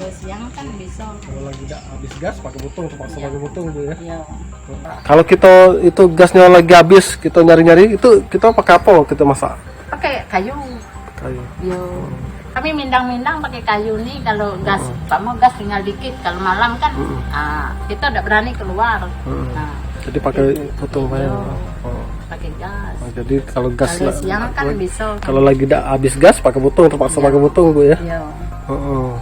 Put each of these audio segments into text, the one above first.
Kalau siang kan bisa. Kalau lagi udah habis gas pakai butung, terpaksa pakai butung tuh ya. Iya. Kalau kita itu gasnya lagi habis, kita nyari-nyari itu kita pakai apa kita masak? Pakai kayu. Kayu. Yo. Kami mindang-mindang pakai kayu nih kalau gas, kamu gas tinggal dikit. Kalau malam kan kita udah berani keluar. Nah, jadi pakai butung yo, oh. pakai gas. Nah, jadi kalau gas Kalau siang kan bisa. kalau lagi udah habis gas pakai butung, terpaksa pakai butung Bu ya. Iya. Oh.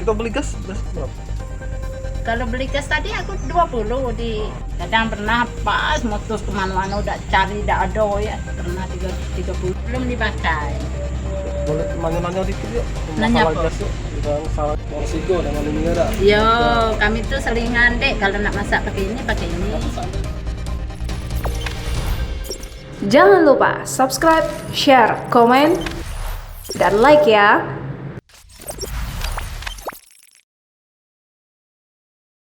Kita beli gas berapa? Kalau beli gas tadi aku 20 di kadang pernah pas mutus kemana-mana udah cari tidak ada ya pernah 30 belum dipakai. Boleh nanya-nanya dikit yuk. Nanya Masalah apa? gas yuk. Dengan salah Sigo dengan ini ada. Yo, kami tuh selingan dek kalau nak masak pakai ini pakai ini. Jangan lupa subscribe, share, komen, dan like ya.